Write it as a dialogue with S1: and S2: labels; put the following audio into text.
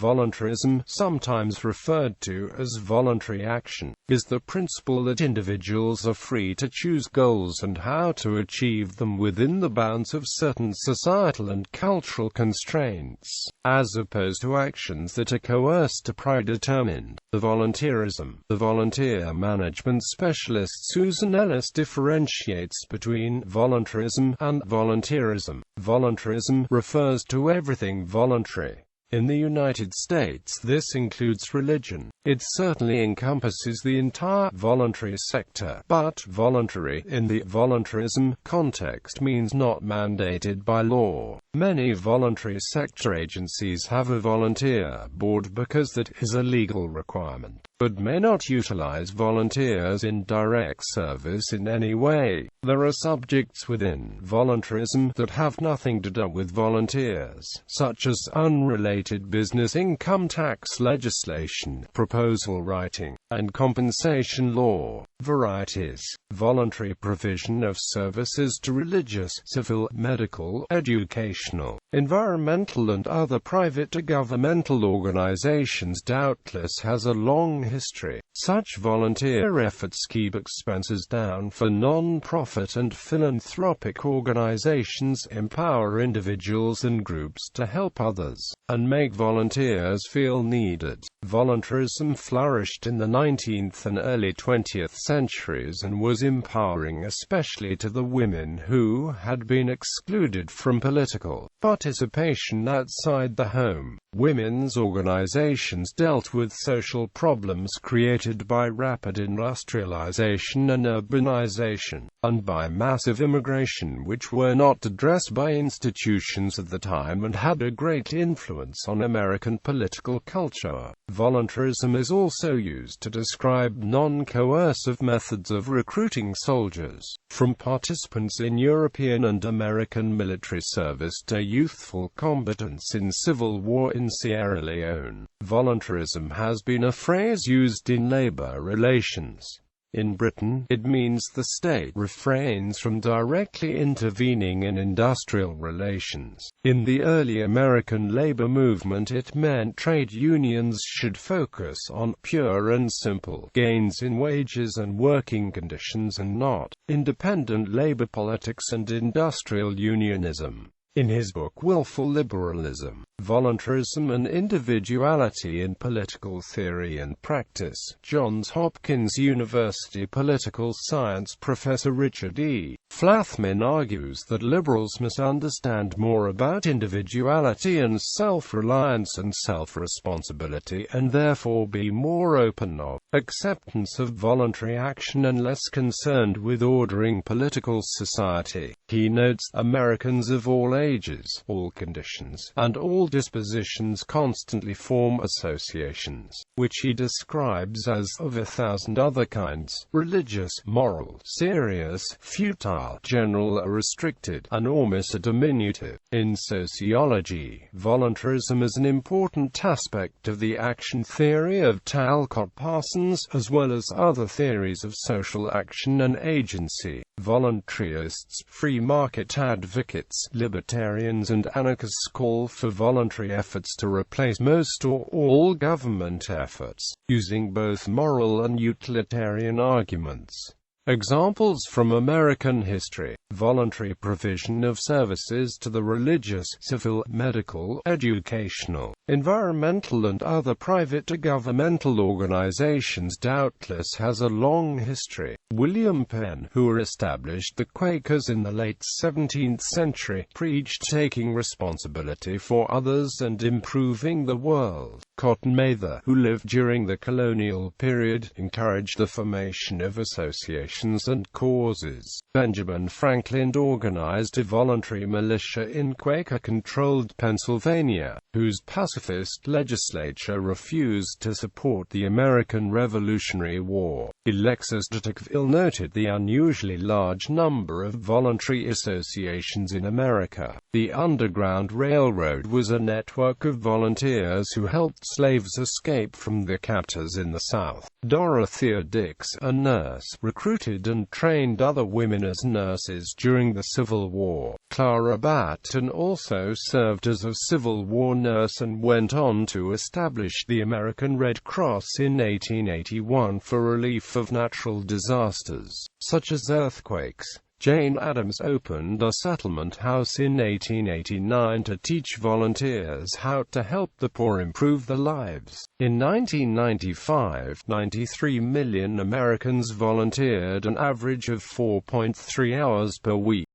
S1: Voluntarism, sometimes referred to as voluntary action, is the principle that individuals are free to choose goals and how to achieve them within the bounds of certain societal and cultural constraints, as opposed to actions that are coerced or predetermined. The volunteer management specialist Susan Ellis differentiates between voluntarism and voluntarism. Voluntarism refers to everything voluntary. In the United States, this includes religion. It certainly encompasses the entire voluntary sector, but voluntary in the voluntarism context means not mandated by law. Many voluntary sector agencies have a volunteer board because that is a legal requirement, but may not utilize volunteers in direct service in any way. There are subjects within voluntarism that have nothing to do with volunteers, such as unrelated business income tax legislation, proposal writing, and compensation law. Varieties: voluntary provision of services to religious, civil, medical, educational, environmental and other private or governmental organizations doubtless has a long history. Such volunteer efforts keep expenses down for non-profit and philanthropic organizations, empower individuals and groups to help others, and make volunteers feel needed. Voluntarism flourished in the 19th and early 20th centuries and was empowering, especially to the women who had been excluded from political participation outside the home. Women's organizations dealt with social problems created by rapid industrialization and urbanization, and by massive immigration, which were not addressed by institutions at the time and had a great influence on American political culture. Voluntarism is also used to describe non-coercive methods of recruiting soldiers, from participants in European and American military service to youthful combatants in civil war in Sierra Leone. Voluntarism has been a phrase used in labor relations. In Britain, it means the state refrains from directly intervening in industrial relations. In the early American labor movement, it meant trade unions should focus on pure and simple gains in wages and working conditions and not independent labor politics and industrial unionism. In his book Willful Liberalism, Voluntarism and Individuality in Political Theory and Practice, Johns Hopkins University political science professor Richard E. Flathman argues that liberals must understand more about individuality and self-reliance and self-responsibility, and therefore be more open of acceptance of voluntary action and less concerned with ordering political society. He notes, Americans of all ages, all conditions, and all dispositions constantly form associations, which he describes as of 1,000 other kinds: religious, moral, serious, futile, general or restricted, enormous or diminutive. In sociology, voluntarism is an important aspect of the action theory of Talcott Parsons, as well as other theories of social action and agency. Voluntarists, free market advocates, libertarians and anarchists call for voluntary efforts to replace most or all government efforts, using both moral and utilitarian arguments. Examples from American history: voluntary provision of services to the religious, civil, medical, educational, environmental and other private or governmental organizations doubtless has a long history. William Penn, who established the Quakers in the late 17th century, preached taking responsibility for others and improving the world. Cotton Mather, who lived during the colonial period, encouraged the formation of associations and causes. Benjamin Franklin organized a voluntary militia in Quaker-controlled Pennsylvania, whose pacifist legislature refused to support the American Revolutionary War. Alexis de Tocqueville noted the unusually large number of voluntary associations in America. The Underground Railroad was a network of volunteers who helped slaves escape from their captors in the South. Dorothea Dix, a nurse, recruited and trained other women as nurses during the Civil War. Clara Barton also served as a Civil War nurse and went on to establish the American Red Cross in 1881 for relief of natural disasters, such as earthquakes. Jane Addams opened a settlement house in 1889 to teach volunteers how to help the poor improve their lives. In 1995, 93 million Americans volunteered, an average of 4.3 hours per week.